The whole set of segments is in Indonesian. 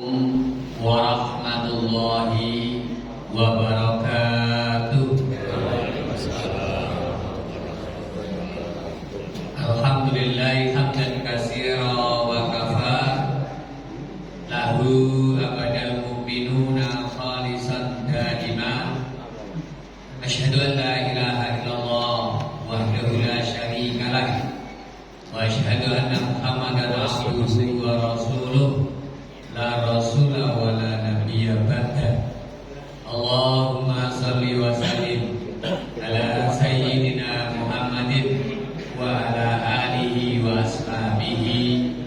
Warahmatullahi wabarakatuh. Alhamdulillahi hamdan katsira wa kafa lahu abadal mu'minuna khalisan daima. Asyhadu an la ilaha illallah wahdahu la syarika lah wa asyhadu anna Muhammadan abduhu wa rasuluh la rasula wa la nabiyya ba'da. Allahumma salli wa sallim ala sayyidina Muhammadin wa ala alihi wa ashabihi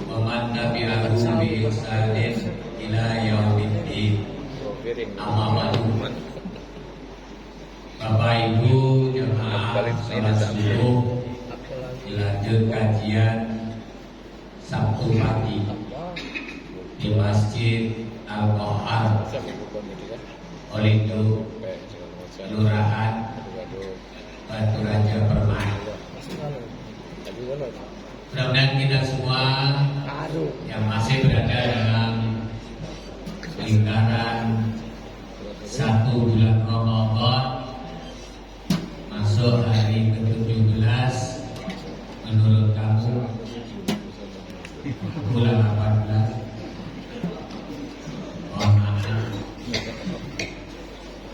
wa man tabi'ahu bi ihsanin ila yaumiddin. Amma ba'du. Bapak Ibu jemaah salat subuh, dilanjut kajian Sabtu pagi di Masjid Al-Qahar Olindo, Kelurahan Batu Raja Permai. Mudah-mudahan kita semua yang masih berada dalam lingkaran satu bulan Ramadan, masuk hari ke-17 menurut kamu bulan 18.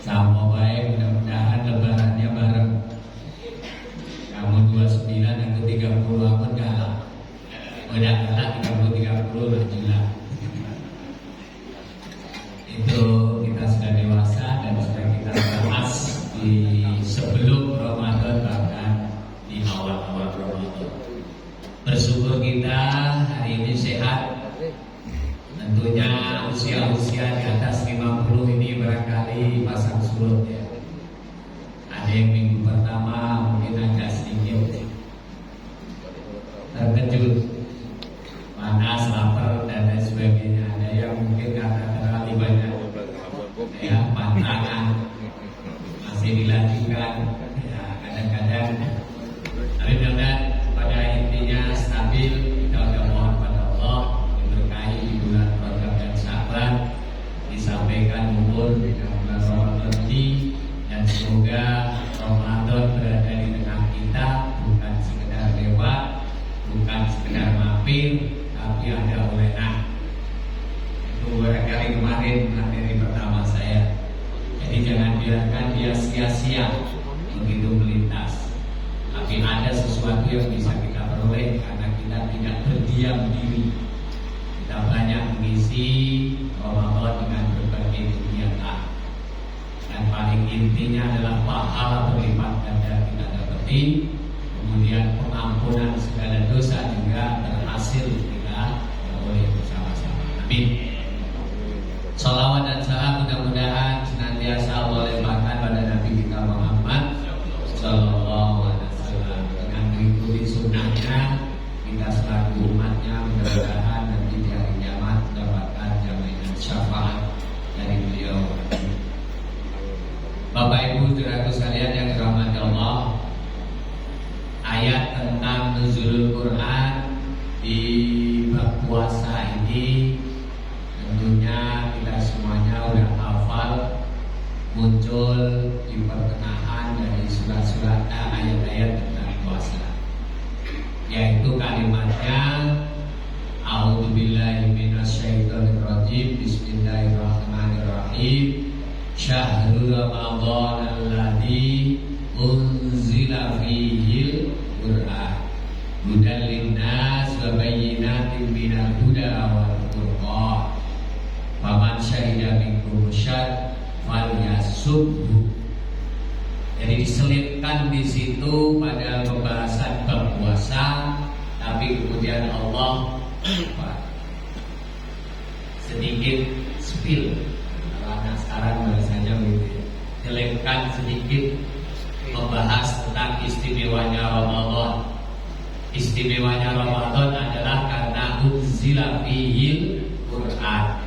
Sama baik, mudah-mudahan lebarannya bareng. Kamu 29, aku 30, aku kalah. Udah kalah 30 lanjutlah. Itu kita sudah dewasa dan sudah kita bahas di sebelum Ramadan, bahkan di awal-awal Ramadan. Bersyukur kita hari ini sehat. Tentunya usia-usia di atas 50 ini barangkali pasang surut ya. Ada yang minggu pertama mungkin agak sedikit terkejut, panas, lapar dan lain sebagainya. Ada yang mungkin karena terlalu banyak ya pantangan masih dilanjutkan ya kadang-kadang. Tapi mudah-mudahan pada intinya stabil. Kita udah mohon pada Allah diberkahi di bulan Rajab dan Sya'ban, disampaikan umur di bulan Ramadan ini, dan semoga Ramadan berada di tengah kita, bukan sekedar lewat, bukan sekedar mampir, tapi ada olehna. Itu barangkali kemarin materi pertama saya. Jadi jangan biarkan dia sia-sia begitu melintas. Tapi ada sesuatu yang bisa kita peroleh karena kita tidak berdiam diri. Kita banyak mengisi Ramadan dengan berbagai kegiatan. Dan paling intinya adalah pahala berlipat ganda kita dapati. Kemudian pengampunan segala dosa juga berhasil kita peroleh bersama-sama. Amin. Salawat dan salam mudah-mudahan senantiasa Allah limpahkan pada Nabi kita Muhammad Sallallahu Alaihi Wasallam. Dengan mengikuti sunnahnya, kita selaku umatnya mudah-mudahan nanti di hari kiamat mendapatkan jaminan syafaat dari beliau. Bapak Ibu saudaraku sekalian yang dirahmati Allah, ayat tentang nuzulul Quran di bab puasa ini tentunya kita semuanya udah hafal, muncul di pertengahan dari surat-surat ayat-ayat tentang puasa, yaitu kalimatnya A'udzubillahi minasyaitonirrajim, Bismillahirrahmanirrahim. Syahrul Ramadan alladzi unzila fihil Qur'an hudan linnas wa bayyinatin minal huda wal furqan. Faman syahida minkum syahra falyasubhu. Jadi diselipkan di situ pada pembahasan bab puasa, tapi kemudian Allah sedikit spill. Kalau anak sekarang bahasanya begitu ya, selipkan sedikit membahas tentang istimewanya Ramadan. Istimewanya Ramadan adalah karena unzila fihil Qur'an.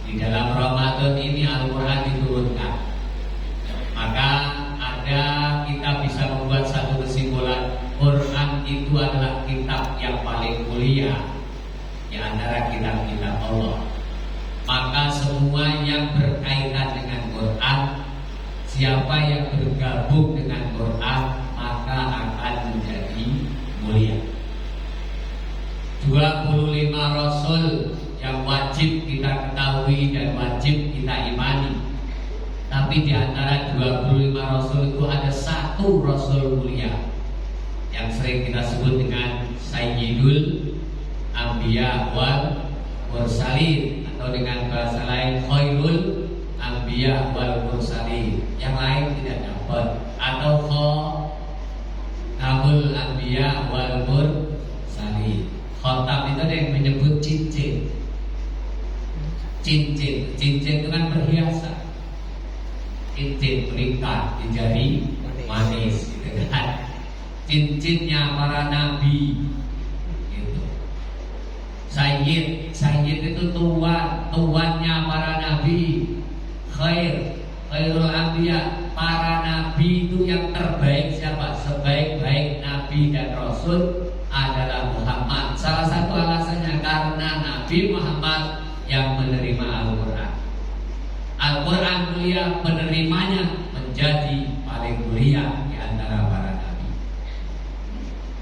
Di dalam Ramadan ini Al-Quran diturunkan. Maka ada kita bisa membuat satu kesimpulan, Quran itu adalah kitab yang paling mulia di antara kitab-kitab Allah. semua yang berkaitan dengan Quran. Siapa yang bergabung dengan Quran maka akan menjadi mulia. 25 Rasul yang wajib kita ketahui dan wajib kita imani. Tapi di antara 25 Rasul itu ada satu Rasul mulia yang sering kita sebut dengan Sayyidul Anbiya wal Mursalin, atau dengan bahasa lain Khairul Anbiya wal Mursalin. Yang lain tidak dapat. Atau Khatamul Anbiya wal Mursalin. Khatam itu ada yang menyebut cincin. Cincin itu kan perhiasan. Cincin berikat di jari manis, gitu kan. Cincinnya para nabi, gitu. Sayyid itu tuannya para nabi. Khairul Anbiya, para nabi itu yang terbaik siapa? Sebaik-baik nabi dan rasul adalah Muhammad. Salah satu alasannya karena Nabi Muhammad yang menerima Al-Quran. Al-Quran mulia, penerimanya menjadi paling mulia di antara para nabi.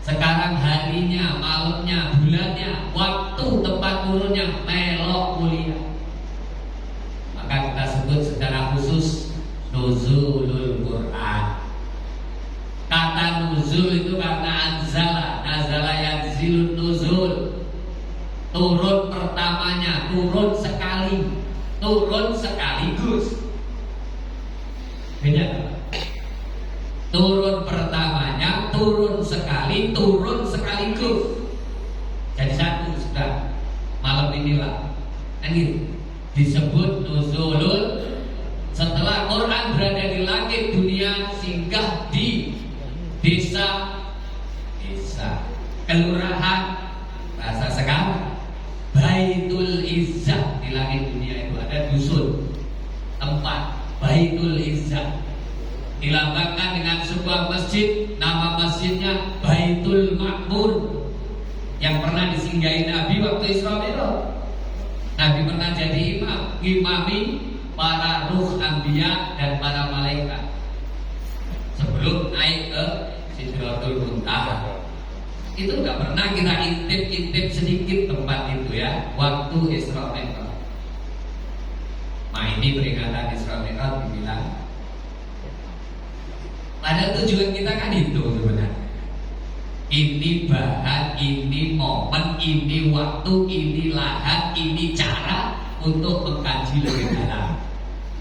Sekarang harinya, malamnya, bulannya, waktu tempat turunnya melok mulia. Maka kita sebut secara khusus nuzulul Quran. Kata nuzul itu karena nazala yanzilun nuzul. Turun pertamanya, turun sekali, turun sekaligus. Beda. Turun pertamanya, turun sekali, turun sekaligus. Jadi satu sudah. Malam inilah. Ini disebut nuzulul. Setelah Quran berada di langit, dunia singgah di desa, kelurahan, bahasa sekarang Baitul Izzah. Di langit dunia itu ada dusun, tempat Baitul Izzah, dilambangkan dengan sebuah masjid. Nama masjidnya Baitul Makmur, yang pernah disinggahi Nabi waktu Isra Mi'raj. Nabi pernah jadi imami para ruh anbiya dan para malaikat sebelum naik ke Sidratul Muntaha. Itu nggak pernah kita intip sedikit tempat itu ya, waktu Isra Mi'raj. Nah ini peringatan Isra Mi'raj dibilang. Pada tujuan kita kan itu sebenarnya. Ini bahan, ini momen, ini waktu, ini lahan, ini cara untuk mengkaji lebih dalam.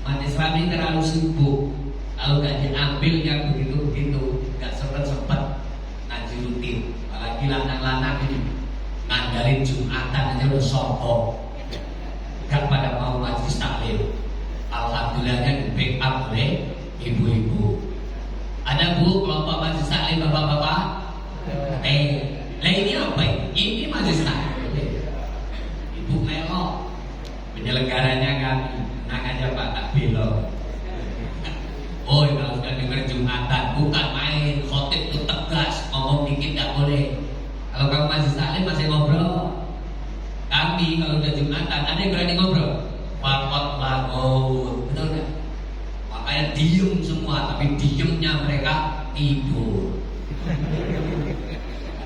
Umat Islam ini terlalu sibuk. Kalau gak diambil yang begitu-begitu, gak sempet-sempet ngaji rutin. Apalagi lanang-lanang ini ngandalin Jumatan aja udah sombong, gak pada mau majlis taklim. Alhamdulillahnya di backup oleh ibu-ibu. Ada bu kelompok majlis taklim bapak-bapak. Lah ini apa ini? Ini majlis taklim. Ibu melok, penyelenggaranya kami. Tenang aja Pak, tak belok. Oh, kalau sudah dengar Jumatan bukan main, khotib itu tegas, ngomong dikit tak boleh. Kalau kamu masih taklim masih ngobrol. Kami kalau udah Jumatan ada yang berani ngobrol. Fakot lagot, betul nggak? Makanya diem semua, tapi diemnya mereka tidur.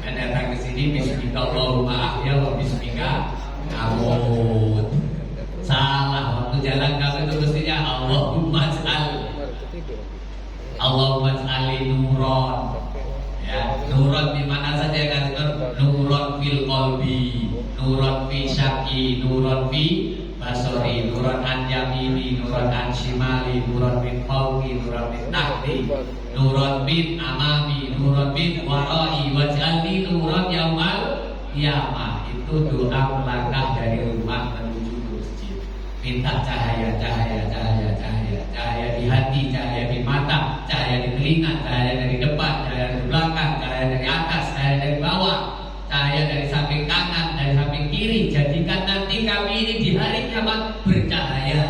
Dan datang ke sini bismillahirrahmanirrahim, ya wa bismika ngamut. Salah waktu jalan kamu itu mestinya Allahumma ja'ali nuron. Ya, nuron di mana saja kan? Nuron fil qalbi, nuron fi syaqi, nuron fi basori, nuron an yamini, nuron an shimali, nuron min fawqi, nuron min tahti, nuron min amami, nuron min warai, waj'alni nuron yaumal qiyamah. Itu doa melangkah dari rumah menuju masjid. Minta cahaya di hati, cahaya di mata, cahaya di telinga, cahaya dari depan, cahaya dari belakang, cahaya dari atas, cahaya dari bawah, cahaya dari samping kanan, dari samping kiri. Jadikan nanti kami ini di hari kiamat bercahaya.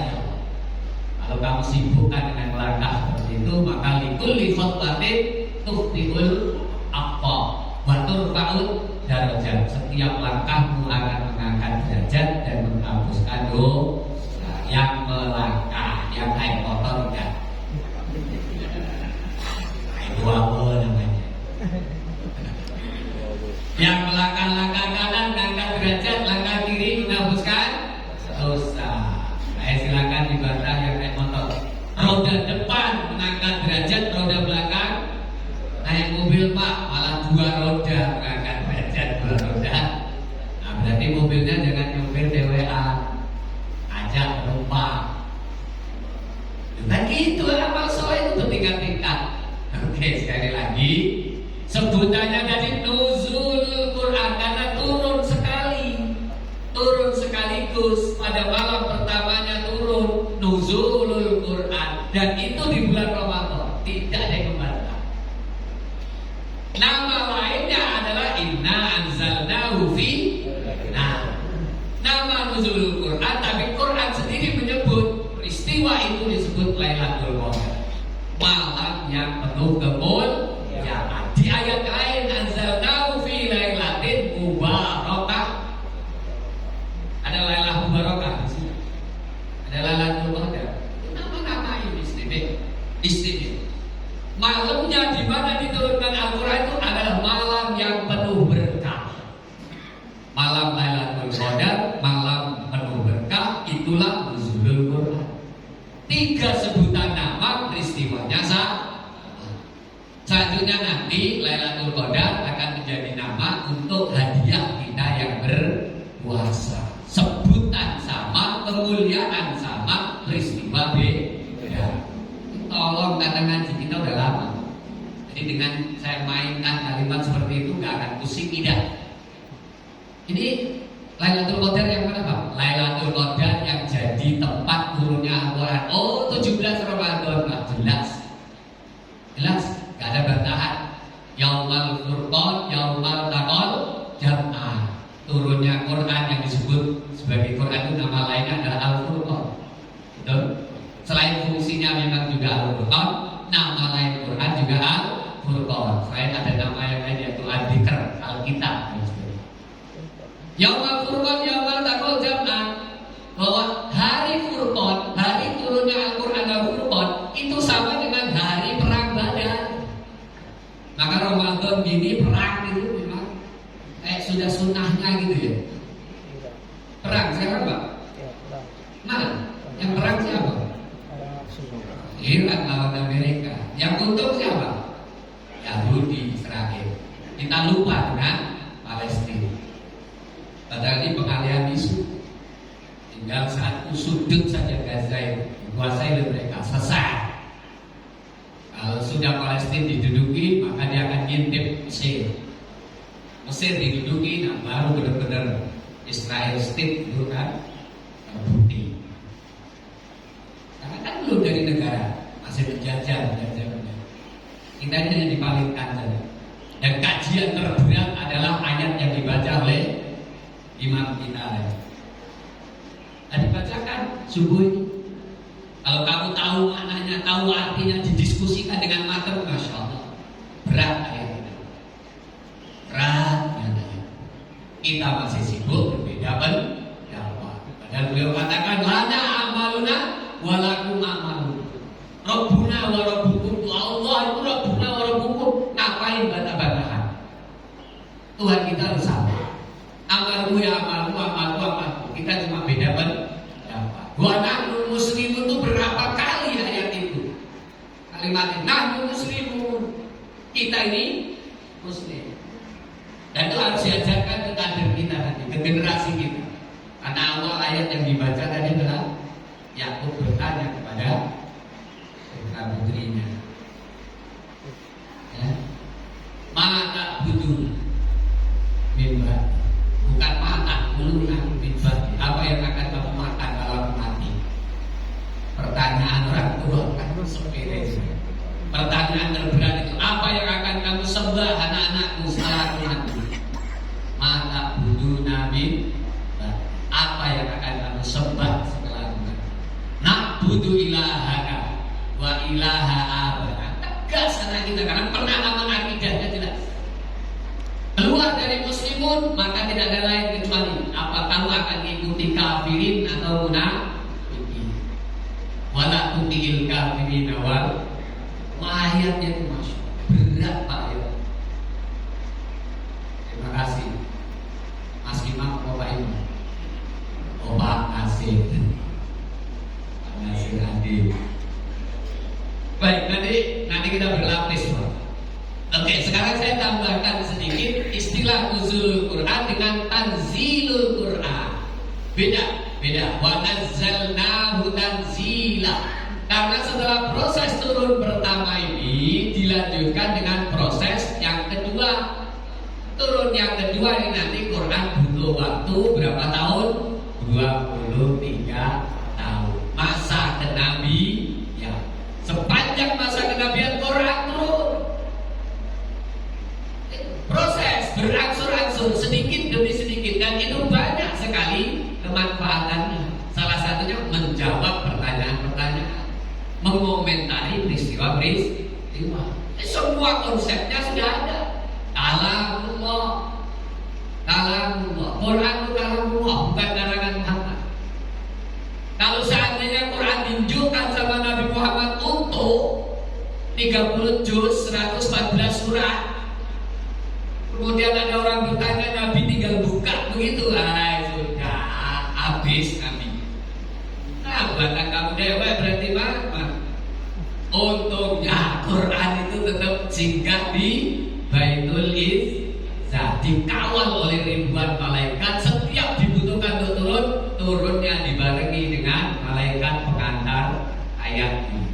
Kalau kamu sibukkan dengan melangkah seperti itu, maka likulli khutbatin tukhtiul aqqa wa turfa'ud darajat. Setiap langkahmu akan mengangkat derajat dan menghapuskan dosa. yang melangkah, yang naik motor enggak. Itu apa namanya? Yang melangkah kanan, langkah derajat, langkah kiri menghapuskan dosa. Silakan ibadah yang naik motor. Roda depan mengangkat derajat, roda belakang naik mobil Pak, malah 2 roda mengangkat derajat 2 roda. Nah berarti mobilnya jangan nyobil dewean, ajak penumpang. Nah gitu amal soleh itu tingkat-tingkat. Oke, sekali lagi sebutannya tadi nuzulul Quran karena turun sekaligus pada malam pertamanya turun nuzulul Quran dan itu di bulan Ramadan, tidak ada yang membantah. Nama lainnya adalah inna anzalnahu fi. Nah, nama nuzulul Quran, tapi Quran sendiri menyebut peristiwa itu disebut Lailatul Qadar, malam yang penuh kemuliaan. Di ayat lain anzalnahu fi lailatin mubarakah. Ada Lailah mubarakah di sini. Ada Lailatul Qadar. Nama-nama ini istimewa. Malamnya di mana diturunkan Al-Qur'an itu adalah malam yang penuh berkah. Malam Lailatul Qadar, malam penuh berkah, itulah nuzulul Quran. 3 sebutan nama, peristiwanya sama. Selanjutnya nanti Lailatul Qadar akan menjadi nama untuk hadiah kita yang berpuasa. Sebutan sama, kemuliaan sama, peristiwa beda. Tolong kata ngaji kita udah lama. Jadi dengan saya mainkan kalimat seperti itu gak akan pusing tidak. Ini Lailatul Qadar yang mana Pak? Lailatul Qadar yang jadi tempat turunnya Al-Quran. Oh 17 Ramadan lah, jelas, gak ada bantahan. Yaumal Furqan, Yaumal Taqal Jam'ah. Turunnya Quran yang disebut sebagai Quran itu nama lainnya adalah Al-Furqan. Betul? Selain fungsinya memang juga Al-Furqan, nama lain Quran juga Al-Furqan. Selain ada nama yang lain yaitu Al-Dzikr, Al-Kitab. Yaumal Furqan, Yaumal Taqal Jam'ah. Bahwa hari Furqan, hari turunnya Al-Quran Al-Furqan itu sama dengan hari perang Badar. Maka Ramadan gini perang itu memang sudah sunnahnya gitu ya. Perang siapa Pak? Mana? Yang perang siapa? Irak lawan Amerika. Yang untung siapa? Yahudi, Israel. Kita lupa dengan Palestina. Padahal ini pengalihan isu. Tinggal 1 sudut saja Gaza itu dikuasai oleh mereka, selesai. Kalau sudah Palestina diduduki, maka dia akan ngintip Mesir. Mesir diduduki, nah baru benar-benar Israel state itu kan terbukti. Karena kan belum dari negara, masih menjajah. Kita ini hanya dipalingkan saja. Dan kajian terberat adalah ayat yang dibaca oleh imam kita. Dan dibacakan subuh ini. Kalau kamu tahu maknanya, tahu artinya, didiskusikan dengan matang, Masya Allah. Berat ayat ini. Berat ayat. Kita masih sibuk berbeda pendapat. Padahal beliau katakan lana amaluna walakum amalu. Rabbuna wa rabbukum. Allah itu Rabbuna wa rabbukum. Ngapain bantah-bantahan? Tuhan kita harus sama. Amalku ya amalku, amalku amalku. Kita cuma beda pendapat. Wa nahnu muslimun itu berapa kali ayat itu? Kalimat nahnu muslimun. Kita ini muslim. Dan itu harus diajarkan ke kader kita nanti, ke generasi kita. Karena awal ayat yang dibaca tadi adalah Yakub bertanya kepada putra-putrinya. Ya. Mata butuh mimba. Bukan mata, uluna mimba. Apa yang akan kamu makan kalau mati? Pertanyaan orang tua kan sepele. Pertanyaan terberat itu, apa yang akan kamu sembah anak-anakmu setelah mati? Mata budu nabi. Apa yang akan kamu sembah setelah mati? Nak budu ilahaka wa ilaha abana. Tegas anak kita karena penanaman akidahnya jelas. Keluar dari muslimun maka tidak ada lain kecuali apa kamu akan mengikuti kafirin atau munafikin. tuti'il kafirin wal. Ayatnya itu Masya berat Pak ya. Terima kasih Mas Imam, Bapak Imam, Pak Nasir, Pak Nasir Adi. Baik, nanti kita berlapis Pak. Oke, sekarang saya tambahkan sedikit istilah nuzulul Quran dengan tanzilul Quran. Beda. Wa nazzalnahu tanzila. Karena setelah proses turun pertama ini dilanjutkan dengan proses yang kedua. Turun yang kedua ini nanti Quran butuh waktu berapa tahun? 23 tahun. Masa kenabi ya. Sepanjang masa kenabian Quran turun. Proses berangsur-angsur sedikit demi sedikit, dan itu banyak sekali kemanfaatannya. Salah satunya menjawab pertanyaan-pertanyaan, mengomentari peristiwa. Semua konsepnya sudah ada. Kalamullah. Quran itu kalamullah, bukan karangan Muhammad. Kalau seandainya Quran ditunjukkan sama Nabi Muhammad untuk 30 juz, 114 surat, kemudian ada orang bertanya, Nabi tinggal buka begitu, sudah habis Nabi. Nah, buatan kamu dewa berarti apa? Untungnya Quran itu tetap singgah di Baitul Izzah, dikawal oleh ribuan malaikat. Setiap dibutuhkan untuk turunnya dibarengi dengan malaikat pengantar ayat ini.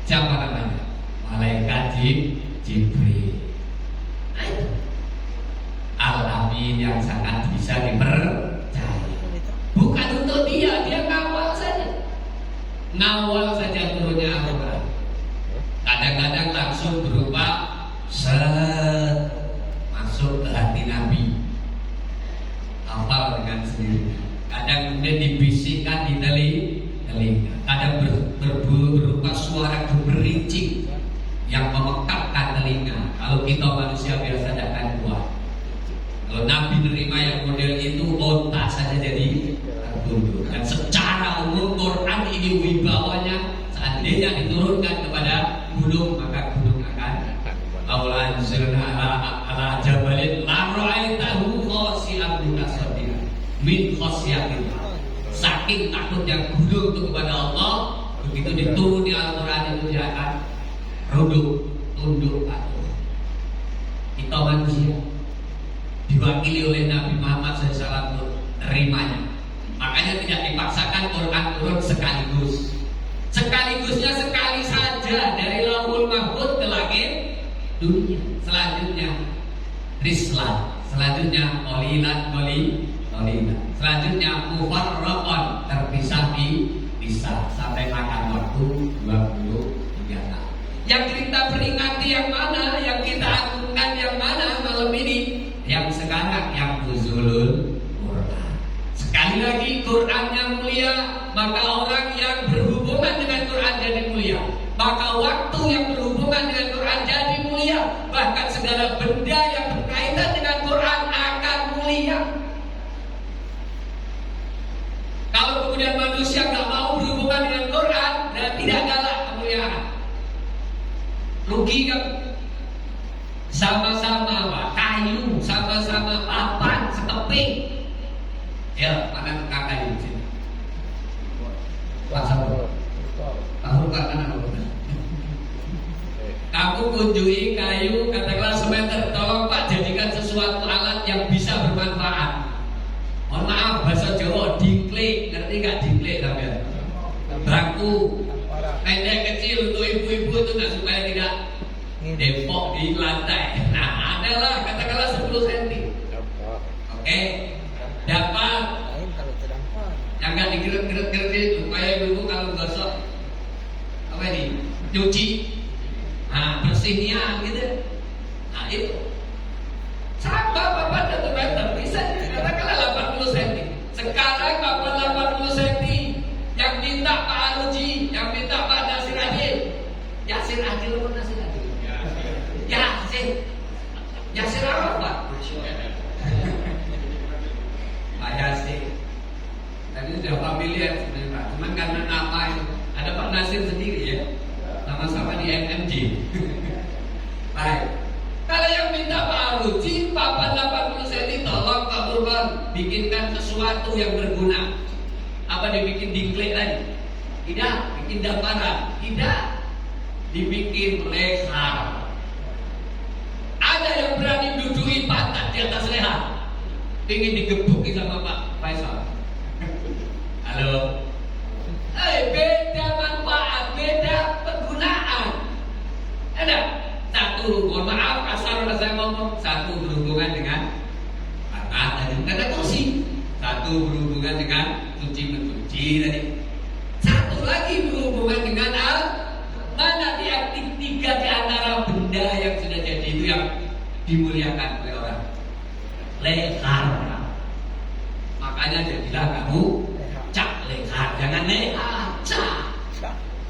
Siapa namanya? Malaikat Jibril. Al-Amin yang sangat bisa dipercaya. Bukan untuk dia ngawal saja. Ngawal saja turunnya Al-Quran. Kadang-kadang langsung berupa masuk ke hati Nabi. Hafal dengan sendirinya. Kadang kemudian dibisikkan di telinga. Kadang berupa suara gemerincing yang memekakkan telinga. Kalau kita manusia biasa tidak akan kuat. Kalau Nabi nerima yang model itu, otak saja jadi tertunduk. Dan secara umum Quran ini wibawanya seandainya diturunkan kepada gunung, maka gunung akan Allah anzalna ala jabalin la ra'aitahu khashi'an min khasyatillah. Saking takutnya gunung itu kepada Allah, begitu dituruni Al-Quran itu dia akan tunduk patuh. Kita manusia diwakili oleh Nabi Muhammad SAW untuk terimanya. Makanya tidak dipaksakan Quran turun sekaligus. Sekaligus sekali saja dari Lauhul Mahfuz ke langit dunia. Selanjutnya Rislah. Selanjutnya Qolilan. Selanjutnya Mufarraqan, terpisah sampai makan waktu 23 tahun. Yang kita peringati yang mana? Yang kita agungkan yang mana malam ini? Yang sekarang, yang nuzulul Quran. Sekali lagi, Quran yang mulia, maka orang yang berhubungan dengan Quran jadi mulia. Maka waktu yang berhubungan dengan Quran jadi mulia. Bahkan segala benda yang berkaitan dengan Quran akan mulia. Kalau kemudian manusia nggak mau berhubungan dengan Quran, dan tidak galak kemuliaan, rugi kan? Sama-sama kayu, sama-sama papan, sekeping. Ya, mana kakak di sini? Pak Sabro. Tahu kan anak kamu kunjungi kayu, katakanlah semeter, tolong Pak jadikan sesuatu alat yang bisa bermanfaat. Mohon maaf bahasa Jawa, dingklik, ngerti nggak dingklik kalian? Bangku pendek kecil untuk ibu-ibu itu nggak supaya tidak dempok di lantai. Nah, adalah katakanlah 10 cm. Oke, dapat. Yang nggak digerek-gerek supaya ibu kalau gosok apa ini? Cuci. Nah, bersihnya gitu. Nah, itu sama papan 1 meter bisa katakanlah 80 cm. Sekarang papan 80 cm yang minta Pak Aruji, yang minta Pak Nasir Adil. Yasir Adil apa Nasir Adil? Yasir apa Pak? Pak Yasir. Tadi sudah familiar sebenarnya Pak. Cuman karena nama itu ada Pak Nasir sendiri ya, sama-sama di MMJ. Baik. Kalau yang minta Pak Aluci, papan 80 cm, tolong Pak Burban bikinkan sesuatu yang berguna. Apa dibikin dingklek tadi? Tidak. Bikin dapara? Tidak. Dibikin leher. Ada yang berani dudui pantat di atas leher, ingin digebuki sama Pak Faisal. Halo. Beda manfaat, beda penggunaan. Ada satu, mohon maaf kasar saya ngomong, satu berhubungan dengan pantat tadi, kata kursi. Satu berhubungan dengan cuci mencuci tadi. Satu lagi berhubungan dengan mana tiga di antara benda yang sudah jadi itu yang dimuliakan oleh orang. Lekar. Makanya jadilah kamu cak lekar, jangan lekar, cak.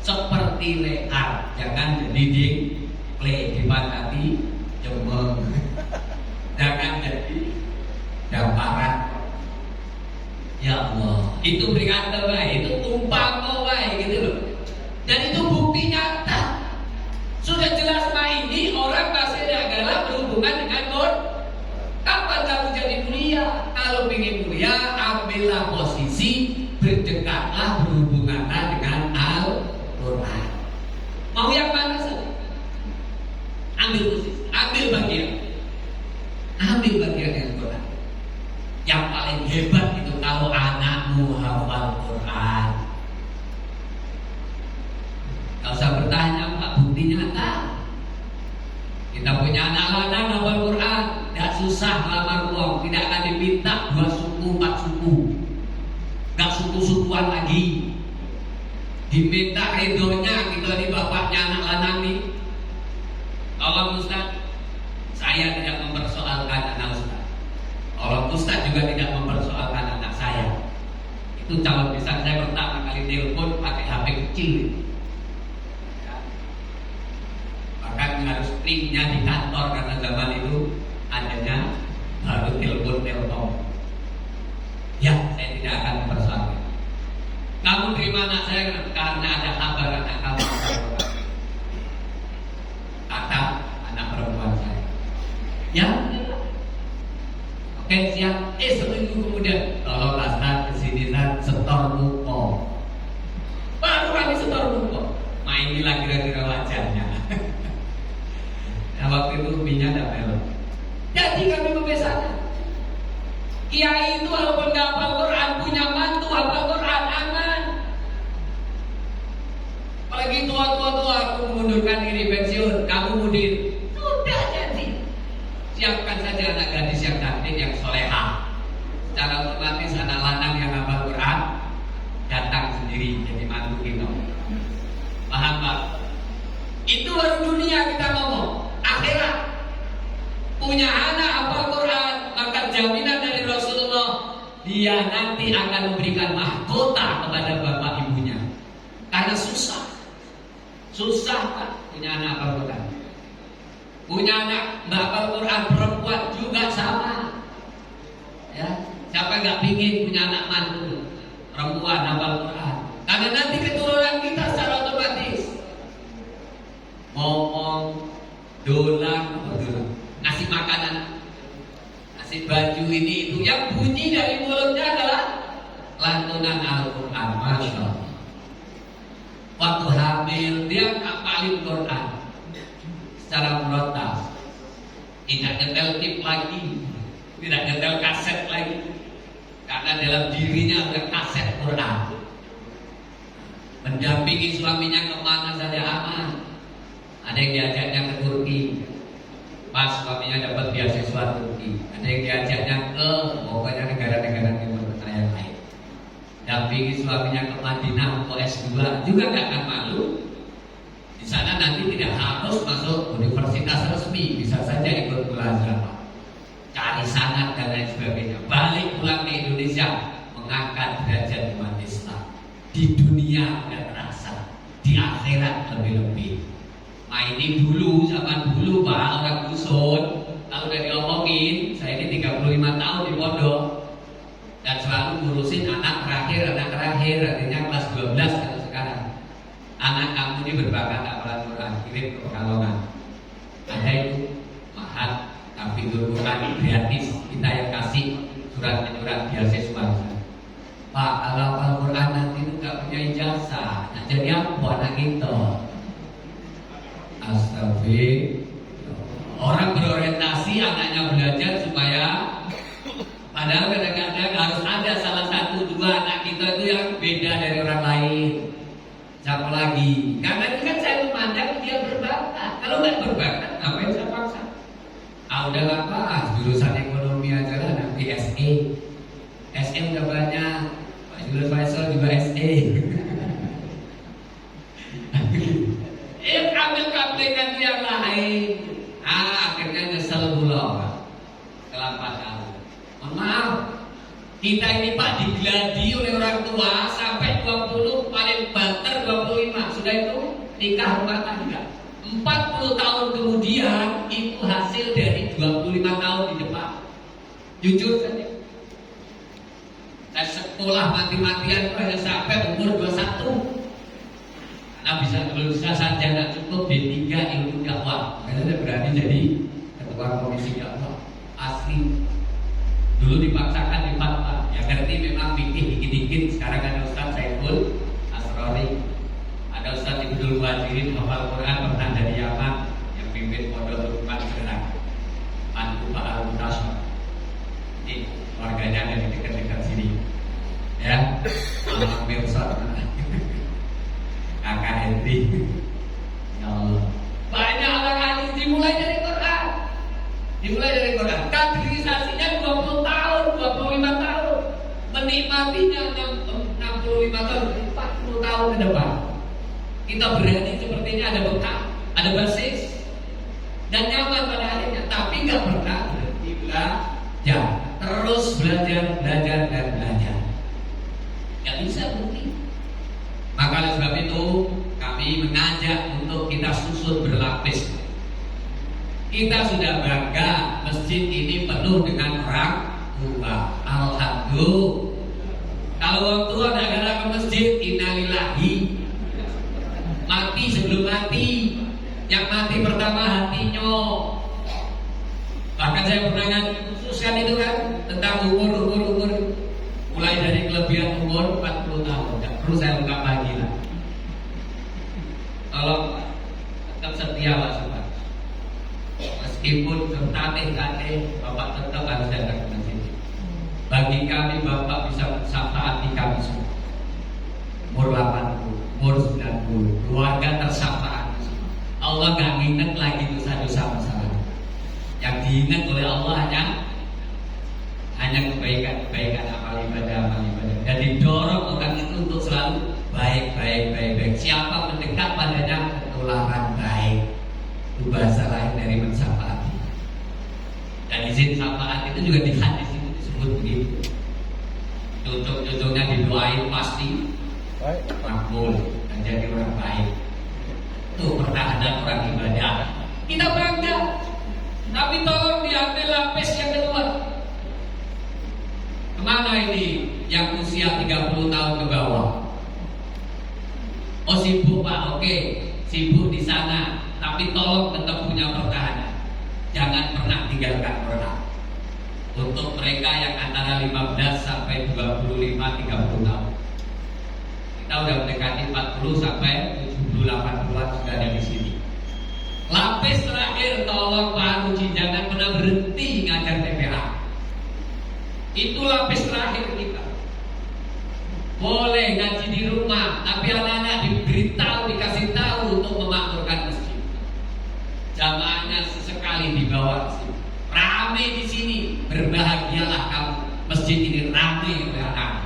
Seperti lekar, jangan jadi dipandati jemeng. Jangan jadi damparan. Ya Allah, itu berkata baik, itu umpama baik gitu loh. Dan itu bukti nyata. Sudah jelas ini orang masih adalah berhubungan dengan Quran. Kapan kamu jadi mulia? Kalau ingin mulia, ambillah posisi, berdekatlah, berhubunganlah dengan Al-Quran. Mau yang mana saja? Ambil posisi, ambil bagian. Ambil bagian dengan Quran. Yang paling hebat itu kalau anakmu hafal Quran. Gak usah bertanya Pak, buktinya nyata. Kita punya anak ladang hafal Quran, tidak susah melamar uang, tidak akan diminta 2 suku, 4 suku, gak suku-sukuan lagi. Diminta redonya, kita ini bapaknya anak ladang nih. Tolong Ustaz, saya tidak mempersoalkan anak Ustaz. Tolong Ustaz juga tidak mempersoalkan anak saya. Itu calon bisa saya pertama kali telepon pakai HP kecil. Bahkan harus linknya di kantor karena zaman itu adanya baru telepon Telkom. Ya, saya tidak akan mempersoalkan. Kamu terima anak saya karena ada kabar anak kamu. Kata anak perempuan saya. Ya, oke siap. Seminggu kemudian, tolong Ustaz kesini setor muko. Baru kami setor muko. Mainilah kira-kira wajahnya. Nah, waktu itu minyak ada belok. Jadi kami membesarkan kiai itu walaupun gak hafal Quran, punya mantu hafal Quran, aman. Apalagi tua-tua aku mengundurkan diri pensiun, kamu mudir. Sudah jadi. Siapkan saja anak gadis yang cantik, yang solehah. Secara otomatis anak lanang yang hafal Quran datang sendiri jadi mantu kita. Paham Pak? Itu baru dunia kita ngomong. Akhirat punya anak hafal Quran, maka jaminan dari Rasulullah, dia nanti akan memberikan mahkota kepada bapak ibunya. Karena susah Pak punya anak hafal Quran. Punya anak hafal Quran perempuan juga sama. Ya, siapa nggak pingin punya anak mantu perempuan hafal Quran? Karena nanti keturunan kita secara otomatis ngomong, dolang, ngasih makanan, ngasih baju ini itu, yang bunyi dari mulutnya adalah lantunan Al-Quran. Masya Allah. Waktu hamil dia ngapalin Quran secara merotas, tidak nyetel tip lagi, tidak nyetel kaset lagi, karena dalam dirinya ada kaset Quran. Mendampingi suaminya kemana saja aman. Ada yang diajaknya ke Turki, pas suaminya dapat beasiswa Turki. Ada yang diajaknya ke pokoknya negara-negara Timur Tengah yang lain. Dampingi suaminya ke Madinah untuk S2 juga nggak akan malu. Di sana nanti tidak harus masuk universitas resmi, bisa saja ikut belajar, cari sanad dan lain sebagainya. Balik pulang ke Indonesia, mengangkat derajat umat Islam. Di dunia nggak terasa, di akhirat lebih-lebih. Nah ini dulu, zaman dulu Pak, orang dusun, kalau udah diomongin, saya ini 35 tahun di pondok dan selalu ngurusin anak terakhir, artinya kelas 12 kalau sekarang. ini berbakat hafalan Quran, kirim ke Pekalongan. Ada itu mahat tapi Quran gratis, kita yang kasih surat menyurat beasiswa. Pak, kalau hafal Quran nanti itu nggak punya ijazah, nah jadi apa anak kita? Astagfirullah. Orang berorientasi anaknya belajar supaya, padahal kadang-kadang harus ada salah satu dua anak kita itu yang beda dari orang lain. Siapa lagi? Karena itu kan saya memandang dia berbakat. Kalau nggak berbakat, ngapain saya paksa? Udah lah Pak, jurusan ekonomi aja lah, nanti SE. SE udah banyak. Pak Julius Faisal juga SE. Ambil kaplingan yang lain. Akhirnya nyesel pula. Kelaparan. Mohon maaf. Kita ini Pak digeladi oleh orang tua sampai 20, paling banter 25. Sudah itu nikah rumah tangga. 40 tahun kemudian itu hasil dari 25 tahun di depan. Jujur saja. Saya sekolah mati-matian hanya sampai umur 21. Karena bisa saja nggak cukup D3 ilmu dakwah. Saya berani jadi ketua komisi dakwah. Asli. Dulu dipaksakan di fatwa. Yang ngerti memang fikih dikit-dikit. Sekarang ada Ustaz Saiful Asrori, ada Ustaz Ibnul Wajirin hafal Quran pernah dari Yaman, yang pimpin pondok Rupan Serang. Mantu Pak Al-Mutasya. Ini keluarganya ada di dekat-dekat sini. Ya, Amak Mirsad, Kakak Henry. Ya Allah. Banyak orang alim dimulai dari Quran. Dimulai dari Quran. Kaderisasinya 20 tahun, 25 tahun. Menikmatinya 65 tahun, 40 tahun ke depan. Kita berani sepertinya ada bekal, ada basis, dan nyaman pada akhirnya. Tapi nggak pernah berhenti belajar. Terus belajar, belajar, dan belajar. Nggak bisa berhenti. Maka oleh sebab itu kami mengajak untuk kita susun berlapis. Kita sudah bangga masjid ini penuh dengan orang tua. Alhamdulillah. Kalau orang tua tidak datang ke masjid, innalillahi. Mati sebelum mati. Yang mati pertama hatinya. Bahkan saya pernah khususkan itu kan tentang umur. Mulai dari kelebihan umur 40 tahun. Tidak perlu saya ungkap lagi lah. Tolong tetap setia lah sobat. Meskipun tertatih-tatih, Bapak tetap harus datang ke masjid. Bagi kami, Bapak bisa mensyafaati kami semua. Umur 80, umur 90, keluarga tersyafaati. Allah gak ingat lagi dosa-dosa masalah. Yang diingat oleh Allah hanya kebaikan-kebaikan, amal ibadah. Dan didorong orang itu untuk selalu baik. Siapa mendekat padanya ketularan baik. Itu bahasa lain dari mensyafaati. Dan izin syafaat itu juga di hadis itu disebut begitu. Cucu-cucunya didoain pasti makbul dan jadi orang baik. Itu pertahanan orang ibadah. Kita bangga. Tapi tolong diambil lapis yang kedua. Kemana ini yang usia 30 tahun ke bawah? Oh sibuk Pak, oke. Sibuk di sana. Tapi tolong tetap punya pertahanan. Jangan pernah tinggalkan Quran. Untuk mereka yang antara 15 sampai 25-30 tahun. Kita udah mendekati 40 sampai 70-80an sudah ada di sini. Lapis terakhir, tolong Pak Ruji jangan pernah berhenti ngajar TPA. Itu lapis terakhir kita. Boleh ngaji di rumah, tapi anak-anak diberitahu, dikasih tahu untuk memakmurkan masjid. Jamaahnya sesekali dibawa ke sini. Rame di sini, berbahagialah kamu. Masjid ini rame oleh anak.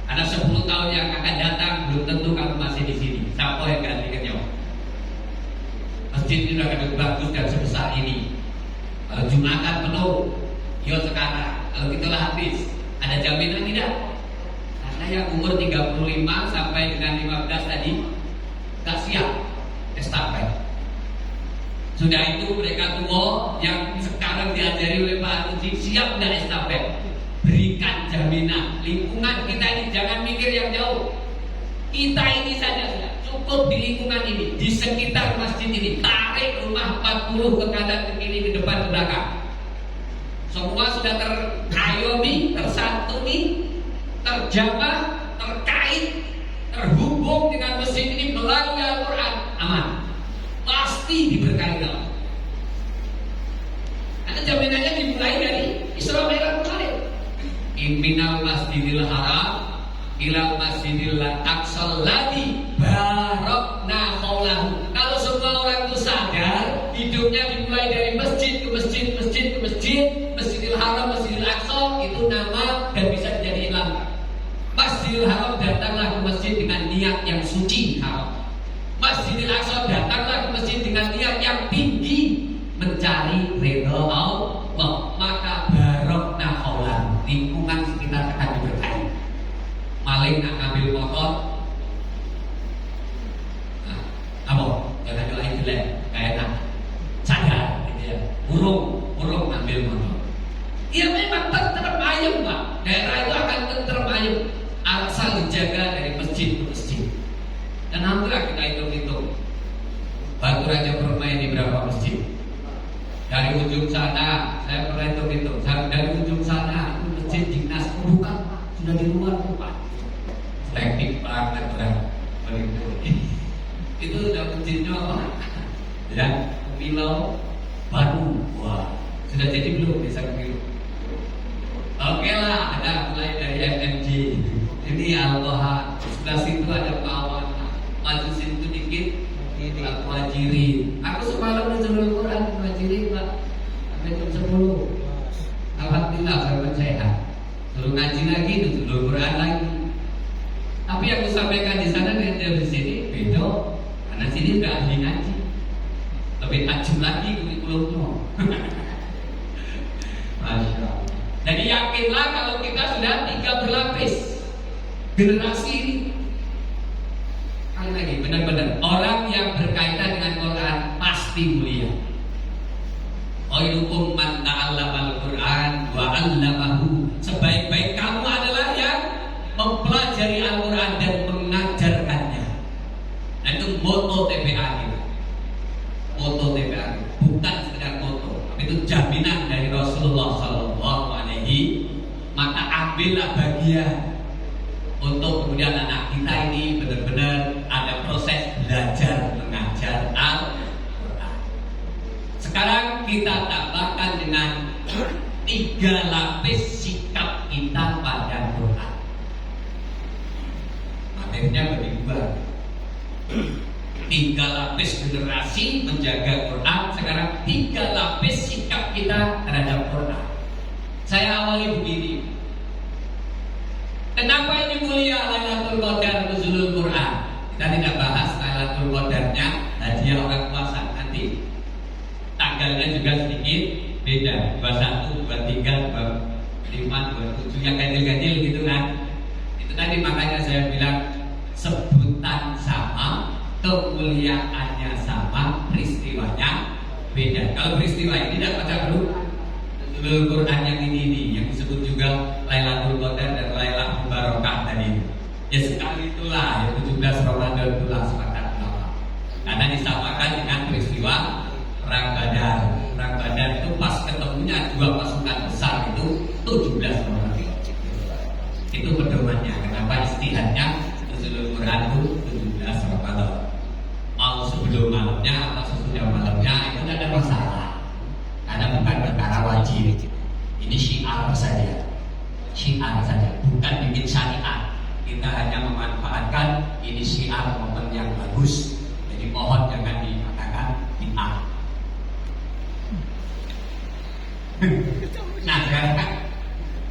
Ada 10 tahun yang akan datang, belum tentu kamu masih di sini. Siapa yang gantikan nyawa? Masjid ini sudah kadang bagus dan sebesar ini. Kalau Jumatan penuh, yo sekarang. Kalau kita lah habis, ada jaminan tidak? Karena yang umur 35 sampai dengan 15 tadi tak siap estafet. Sudah itu mereka tua yang sekarang diajari oleh Pak Ruji siap dan estafet. Berikan jaminan. Lingkungan kita ini jangan mikir yang jauh. Kita ini saja sudah cukup cukup di lingkungan ini, di sekitar masjid ini. Tarik rumah 40 ke kanan, ke kiri, ke depan, ke belakang. Semua sudah terayomi, tersantuni, terjamah, terkait, terhubung dengan masjid ini melalui Al-Quran. Aman, pasti diberkahi Allah. Karena jaminannya dimulai dari Isra Mi'raj kemarin. Minal Masjidil Haram ilal Masjidil Aqsal ladzi barakna haulahu. Kalau semua orang itu sadar, hidupnya dimulai dari masjid ke masjid, masjid ke masjid, Masjidil Haram, Masjidil Aqsa, itu nama dan bisa dijadiin lambang. Masjidil Haram, datanglah ke masjid dengan niat yang suci haram. Masjidil Aqsa, datanglah ke masjid dengan niat yang tinggi, mencari ridha Allah. Maka barakna haulahu, lingkungan sekitar akan diberkahi. Maling nak ngambil motor, apa? Jangan doain jelek, kayak enak. Sadar, gitu ya. Urung ngambil motor. Ya memang tentrem ayem, Pak. Daerah itu akan tentrem ayem asal dijaga dari masjid ke masjid. Dan hampir kita hitung-hitung, Batu Raja Permai ini berapa masjid? Dari ujung sana, saya pernah hitung-hitung. Dari ujung sana, itu masjid dinas, bukan, Pak. Sudah di luar tuh, Pak. Teknik banget lah, itu udah masjidnya ya, Milau Batu, wah sudah jadi belum bisa Milau? Oke lah, ada mulai dari MMG, ini Al-Qoha, sebelah situ ada Pawan, maju situ dikit, ini Muhajirin. Aku semalam disuruh Quran Muhajirin, Pak, sampai jam 10. Alhamdulillah saya sehat. Suruh ngaji lagi, disuruh Quran lagi. Tapi yang aku sampaikan di sana dengan di sini beda, karena sini sudah ahli ngaji, lebih tajam lagi kurikulumnya. Masya Allah. Jadi yakinlah kalau kita sudah 3 berlapis generasi ini. Kali lagi benar-benar orang yang berkaitan dengan Quran pasti mulia. Khairukum man ta'allamal Quran wa 'allamahu. Sebaik-baik kamu adalah yang mempelajari Al-Quran dan mengajarkannya. Nah itu moto TPA kita. Moto TPA kita. Bukan sekedar moto, tapi itu jaminan dari Rasulullah SAW. Maka ambillah bagian untuk kemudian anak kita ini benar-benar ada proses belajar mengajar Al-Quran. Sekarang kita tambahkan dengan 3 lapis sikap kita pada Quran. Akhirnya berdua 3 lapis generasi menjaga Quran. Sekarang 3 lapis sikap kita terhadap Quran. Saya awali begini. Kenapa ini mulia Lailatul Qadar nuzulul Quran? Kita tidak bahas Lailatul Qadarnya, hadiah orang puasa nanti. Tanggalnya juga sedikit beda, 21, 23, 25, 27 yang ganjil-ganjil gitu kan. Itu tadi makanya saya bilang sebutan sama, kemuliaannya sama, peristiwanya beda. Kalau peristiwa ini tidak baca dulu Quran yang ini yang disebut juga Lailatul Qadar dan Lailatul Barakah tadi. Ya sekali itulah yang 17 Ramadan itulah sepakat ulama. Karena disamakan dengan peristiwa Perang Badar. Perang Badar itu pas ketemunya 2 pasukan besar itu 17 Ramadan. Itu pedomannya. Kenapa istihadnya Nuzulul Quran itu 17 Ramadan. Mau sebelum malamnya atau sesudah malamnya itu tidak ada masalah. Karena bukan perkara wajib. Ini syiar saja. Syiar saja, bukan bikin syariat. Kita hanya memanfaatkan ini syiar momen yang bagus. Jadi mohon jangan dikatakan bid'ah. Nah sekarang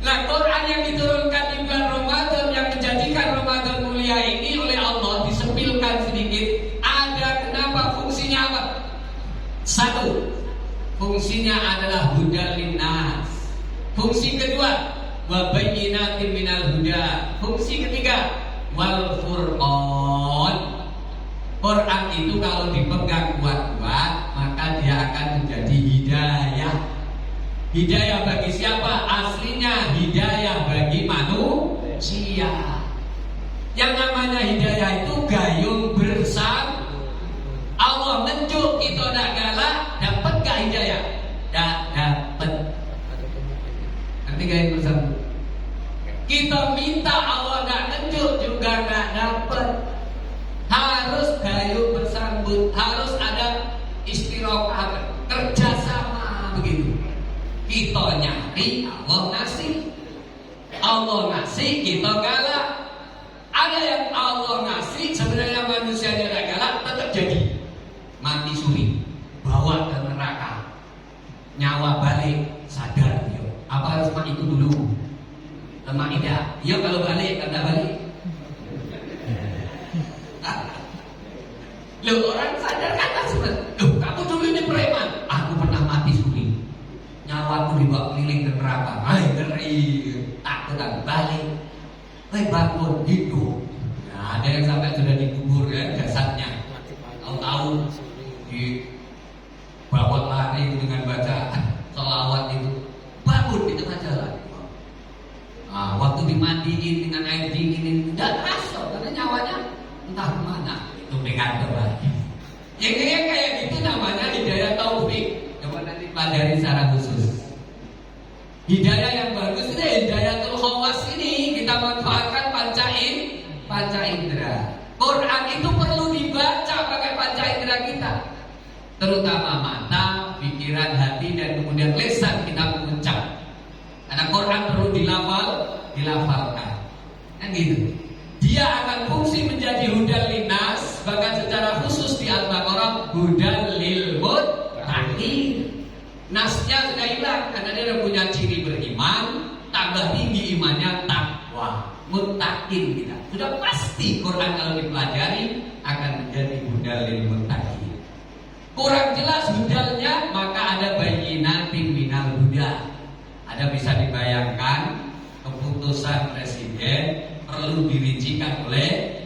Quran yang diturunkan di bulan Ramadan yang menjadikan Ramadan mulia ini oleh Allah disempilkan sedikit. Ada kenapa fungsinya apa? 1, fungsinya adalah huda linnas. Fungsi kedua, wa bayyinatin minal huda. Fungsi ketiga, wal furqan. Quran itu kalau dipegang kuat-kuat maka dia akan menjadi hidayah. Hidayah bagi siapa? Aslinya hidayah bagi manusia. Yang namanya hidayah itu gayung bersama. tersebut harus ada istirokat, kerjasama begitu. Kita nyari, Allah ngasih. Allah ngasih, kita galak. Ada yang Allah ngasih, sebenarnya manusianya tidak galak, tetap jadi mati suri, bawa ke neraka, nyawa balik, sadar yo. Apa harus mak itu dulu? Lemah tidak. Yo kalau balik, kata balik. Loh, orang sadar kata sebenarnya. Loh, kamu dulu ini preman. Aku pernah mati suri, nyawaku dibawa keliling ke neraka. Hai ngeri, takut tak balik. Hai bangun hidup. Nah, ada yang sampai sudah dikubur ya jasadnya. Tahu-tahu dibawa lari dengan baca selawat itu, bangun di tengah jalan. Nah, waktu dimandiin dengan air dingin tidak terasa karena nyawanya entah kemana. Itu negatif lagi. Yang kayak gitu namanya hidayah taufik. Coba nanti pelajari secara khusus. Hidayah yang bagus itu hidayatul khawas ini kita manfaatkan panca indera. Quran itu perlu dibaca pakai panca indera kita, terutama mata, pikiran, hati, dan kemudian lisan kita mengucap. Karena Quran perlu dilafalkan. Kan gitu. Dia akan fungsi menjadi hudal linas, bahkan secara khusus di Al-Baqarah hudal lil muttaqin. Nasnya sudah hilang karena dia sudah punya ciri beriman, tambah tinggi imannya takwa, muttaqin kita. Sudah pasti Quran kalau dipelajari akan menjadi hudal lil muttaqin. Kurang jelas hudalnya, maka ada bayyinatin minal huda. Ada bisa dibayangkan keputusan presiden perlu dirincikan oleh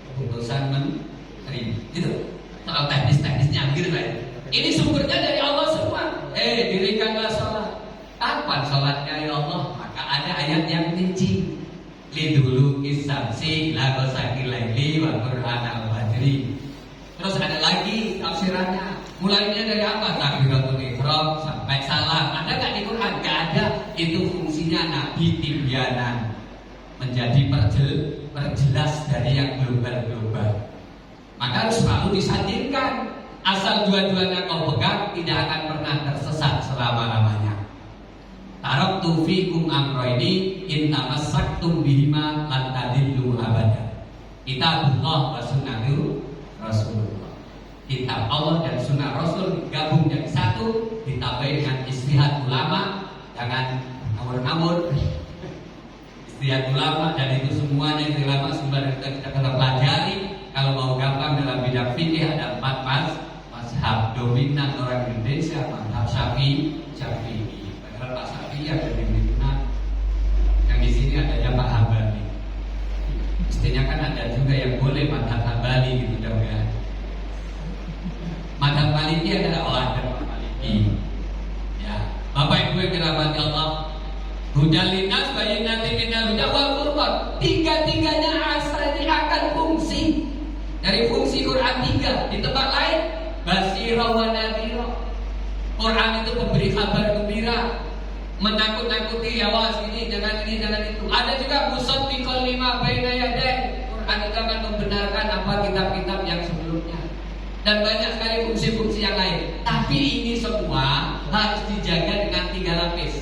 keputusan menteri. Itu soal teknisnya gitu kan. Ini sumbernya dari Allah semua. Dirikanlah sholat. Kapan sholatnya ya Allah? Maka ada ayat yang rinci. Lidulu isamsi lagosaki laili wa qur'an al-fajri. Terus ada lagi tafsirannya. Mulainya dari apa? Takbiratul ihram sampai salam. Ada nggak di Quran? Nggak ada. Itu fungsinya Nabi tibyanan, menjadi perjelas dari yang global. Maka harus selalu disandingkan. Asal dua-duanya kau pegang, tidak akan pernah tersesat selama-lamanya. Taraktu fikum amroini in tamassaktum bihima lan tadillu abada. Kitabullah wa sunnatu Rasulullah. Kitab Allah dan sunnah Rasul digabung jadi satu, ditambah dengan istihad ulama, jangan ngawur-ngawur. Istihad ulama dan itu semuanya yang ulama sebenarnya kita pelajari. Kalau mau gampang dalam bidang fikih ada 4 mazhab dominan orang Indonesia, mazhab Syafi'i. Padahal Pak Syafi'i ada di Madinah. Yang di sini adanya Pak Hambali. Mestinya kan ada juga yang boleh mazhab Hambali gitu dong ya. Mazhab Maliki adalah ada Pak Maliki. Ya, Bapak Ibu yang dirahmati Allah, hudal linas bayyinatin minal huda wal furqan. Tiga-tiganya asal ini akan fungsi. Dari fungsi Quran 3 di tempat lain basira wa nadhira. Quran itu memberi kabar gembira, menakut-nakuti, awas ini jangan itu. Ada juga musaddiqal lima baina yaday. Quran itu akan membenarkan apa kitab-kitab yang sebelumnya. Dan banyak sekali fungsi-fungsi yang lain. Tapi ini semua harus dijaga dengan 3 lapis.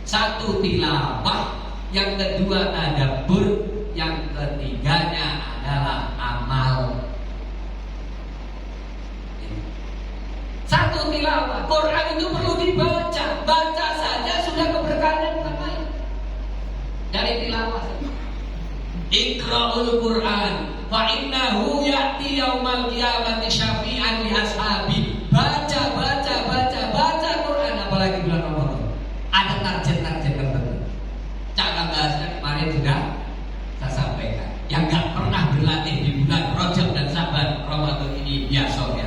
1 tilawah, yang kedua tadabbur, yang ketiganya adalah amal. 1 tilawah. Quran itu perlu dibaca. Baca saja sudah keberkahan yang dari tilawah. Iqra'ul Quran fa innahu ya'ti yaumal qiyamati syafi'an li ashabi. Baca Quran, apalagi bulan Ramadan. Ada target tertentu. Cara bahasnya kemarin sudah saya sampaikan. Yang gak pernah berlatih di bulan Rajab dan Syaban Ramadan ini biasa.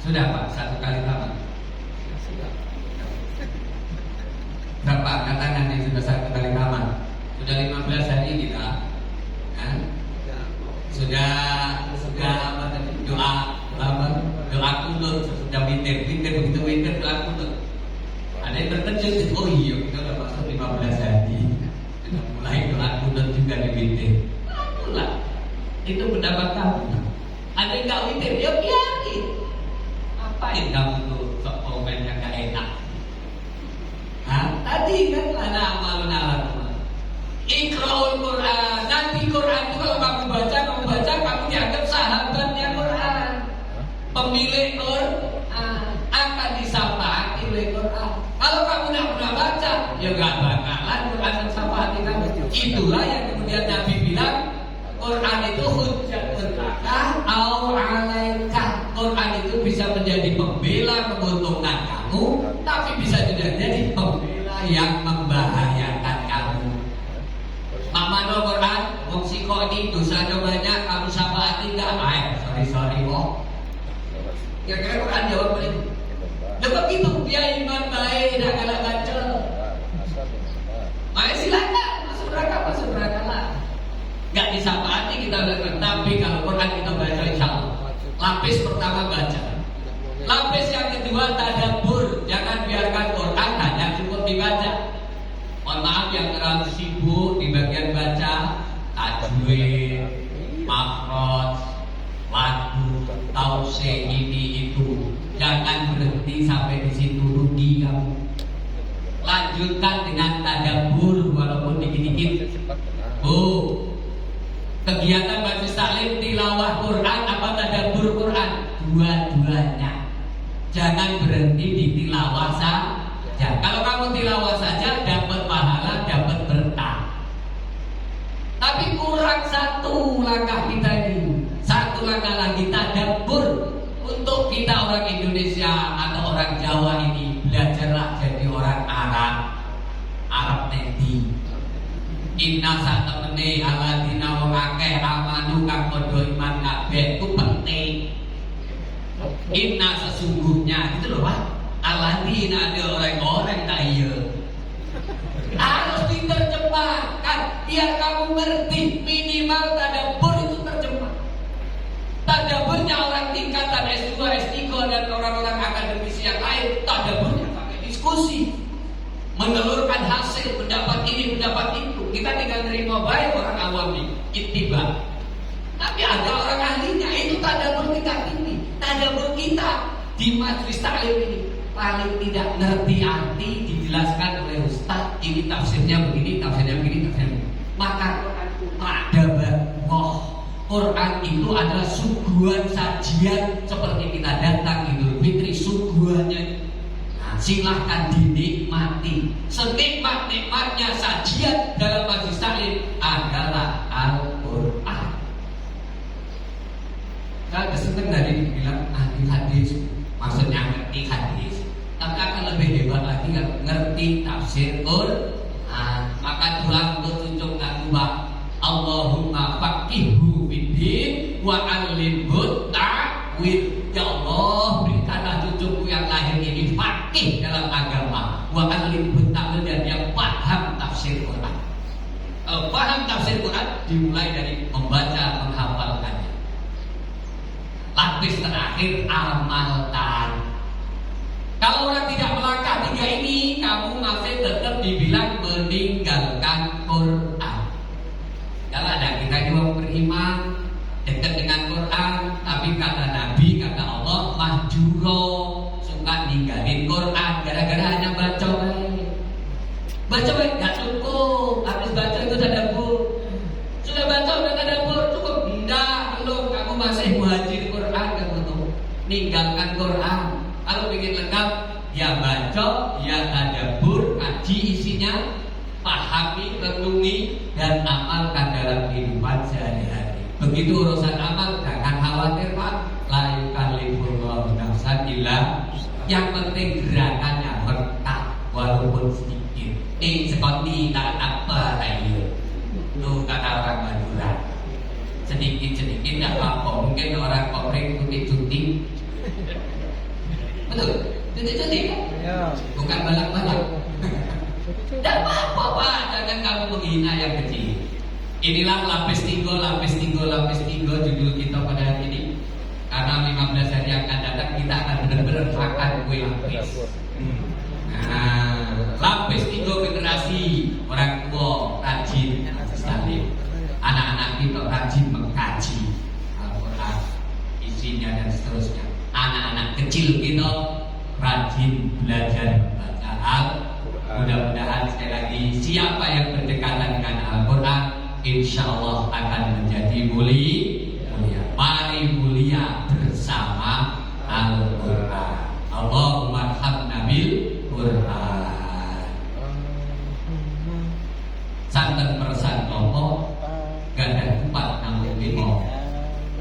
Sudah Pak, 1 kali tamat. Berapa angkat tangan yang sudah 1 kali tamat? Sudah 15 hari kita, kan? Sudah apa tadi? Doa kunut, sudah witir begitu witir doa kunut. Ada yang terkejut, oh iya kita udah masuk 15 hari, sudah mulai doa kunut juga di witir. Itulah, itu pendapat kamu. Ada yang nggak witir, ya biarin. Apain kamu tuh sok komen yang nggak enak? Hah? Tadi kan ada amalun alam. Iqra'ul Quran. Nanti Quran itu kalau kamu baca, kamu dianggap sahabatnya Quran. Pemilik Quran akan disapa oleh Quran. Kalau kamu tidak pernah baca, ya nggak bakalan Quran bersama hati kamu. Itulah yang kemudian Nabi bilang, Quran itu hujjatun laka au alaika. Quran itu bisa menjadi pembela menguntungkan kamu, tapi bisa juga jadi pembela yang membahayakan kamu. Mamano Quran, wong siko ini dosanya banyak, kamu syafaati enggak? Sorry kok. Kira-kira Quran jawab apa itu? Lepas itu dia iman baik, dah galak baca. Mari silakan masuk neraka lah. Enggak disyafaati kita udah, tapi kalau Quran kita baca insyaallah. Lapis pertama baca. Lapis yang kedua tadabbur. Jangan biarkan Quran hanya cukup dibaca. Mohon maaf yang terlalu sibuk di bagian baca tajwid, makhraj, lagu, tausiah ini itu. Jangan berhenti sampai di situ, rugi kamu. Lanjutkan dengan tadabbur walaupun dikit-dikit. Kegiatan majelis taklim tilawah Quran apa tadabbur Quran? Dua-duanya. Jangan berhenti di tilawah saja. Kalau kamu tilawah saja dapat pahala, dapat berkah. Tapi kurang satu langkah kita ini. Satu langkah lagi tadabbur. Untuk kita orang Indonesia atau orang Jawa ini, belajarlah jadi orang Arab nanti. Inna satamene aladina wong akeh amanu kang padha iman kabeh itu penting. Inna sesungguhnya gitu loh Pak. Aladina ada orang-orang tak iya. Harus diterjemahkan biar kamu ngerti, minimal tadabbur itu terjemah. Tadabburnya orang tingkatan S2, S3 dan orang-orang akademisi yang lain, tadabburnya pakai diskusi, menelurkan hasil, pendapat ini, pendapat itu. Kita tinggal terima baik orang awam ini, ittiba. Tapi ada orang ahlinya, itu tadabbur tingkat tinggi. Tadabbur kita di majelis taklim ini paling tidak ngerti arti dijelaskan oleh ustaz, ini tafsirnya begini, tafsirnya begini, tafsirnya begini. Maka Quran itu adalah suguhan sajian seperti kita datang Idul Fitri, suguhannya. Silahkan dinikmati. Senikmat-nikmatnya sajian dalam majelis taklim adalah Al-Quran. Saya senang tadi dibilang ahli hadis, maksudnya ngerti hadis. Tapi akan lebih hebat lagi kalau ngerti tafsir Quran. Maka doa untuk cucu Pak, Allahumma faqihhu fiddin wa 'allimhu ta'wil. Ya Allah, berikanlah cucuku yang lahir ini faqih dalam agama, wa 'allimhu ta'wil, dan yang paham tafsir Quran. Paham tafsir Quran dimulai dari membaca, menghafalkannya. Lapis terakhir amalkan. Kalau orang tidak melangkah tiga ini, kamu masih tetap dibilang meninggalkan Quran. Kalau ada kita juga beriman dekat dengan Quran, tapi kata Nabi, kata Allah, mahjuro, suka ninggalin Quran gara-gara hanya baca baik. Baca baik nggak cukup, habis baca itu tadabbur. Sudah baca udah tadabbur cukup? Enggak, belum. Kamu masih muhajir Quran, kamu tuh ninggalkan Quran. Kalau ingin lengkap, ya baca, ya tadabbur, kaji isinya, pahami, renungi, dan amalkan dalam kehidupan sehari-hari. Begitu urusan amal, jangan khawatir Pak. La yukallifullahu nafsan illa. Yang penting gerakannya berkah walaupun sedikit. Seperti tak apa ayo. Itu kata orang Madura. Sedikit-sedikit tidak apa-apa. Mungkin orang Kopring cuti-cuti. Betul? Cuti-cuti kan? Bukan balak-balak. Tidak apa-apa Pak, jangan kamu menghina yang kecil. Inilah lapis tiga judul kita pada hari ini. Karena 15 hari yang akan datang kita akan benar-benar makan kue lapis. Nah, lapis tiga generasi orang tua rajin sekali. Anak-anak kita rajin mengkaji Al-Quran. isinya dan seterusnya. Anak-anak kecil kita rajin belajar baca Al-Quran. Mudah-mudahan sekali lagi siapa yang berdekatan dengan Al-Quran, insya Allah akan menjadi mulia. Mari mulia bersama Al-Quran. Allahumma arhamna bil Quran. Santen persan nopo gada 4 namun 5.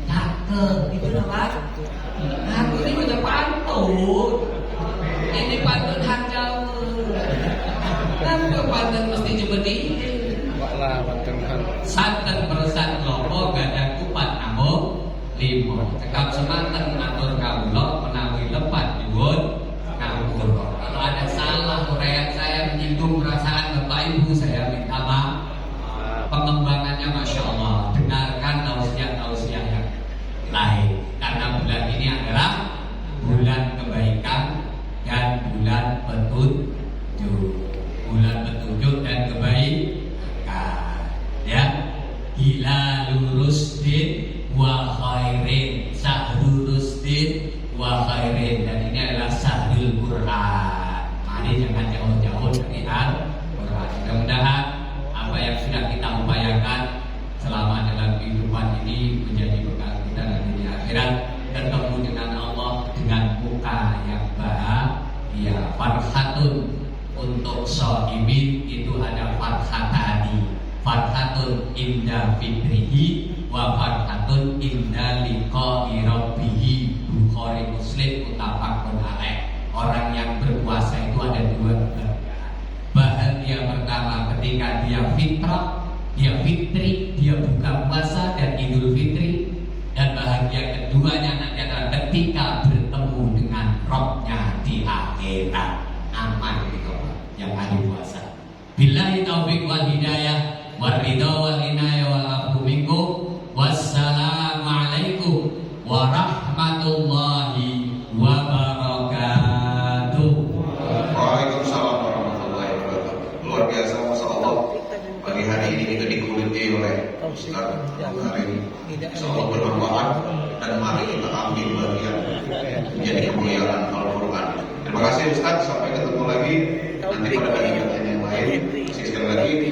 Cakep itu lah. Aku ini udah pantun. Ini pantun hak jauh. Kenapa pantun mesti jemedi? Waklah pantun kan. Santen persan nopo gada 4 namun 5. Cekap semanten ngatur kawula menawi lepat nyuwun ngapur. Kalau ada salah uraian saya menyinggung perasaan Bapak Ibu, saya minta maaf. Pengembangannya Masya Allah. Dengarkan tausiah-tausiah yang lain. Karena bulan ini adalah bulan kebaikan dan bulan petunjuk. Bulan petunjuk dan kebaikan. Ya, Hilalur Rusdin wa khairin, Syahrul Rusdin wa khairin. Dan ini adalah Syahrul Quran. Mari jangan jauh-jauh dari Al-Quran. Mudah-mudahan apa yang sudah kita upayakan selama dalam kehidupan ini menjadi bekal kita nanti di akhirat, ketemu dengan Allah dengan muka yang bahagia. Farhatun untuk sha'imin itu ada farhatani. Farhatun inda fitrihi wa farhatun inda liqa'i rabbihi. Bukhari Muslim muttafaqun alaih. Orang yang berpuasa itu ada 2 bagian. Bahagia pertama ketika dia fitrah, dia fitri, dia buka puasa dan Idul Fitri. Dan bahagia keduanya nanti adalah ketika bertemu dengan Rabbnya di akhirat. Aman gitu yang ahli puasa. Billahi taufiq wal hidayah waridha wal inayah wal afu minkum. Wassalamualaikum warahmatullahi wabarakatuh. Waalaikumsalam warahmatullahi wabarakatuh. Luar biasa, Masya Allah. Pagi hari ini kita dikuliti oleh Ustaz Karim. Insya Allah bermanfaat dan mari kita ambil bagian menjadi kemuliaan Al-Quran. Terima kasih Ustaz, sampai ketemu lagi nanti pada bagian yang lain. Sekali lagi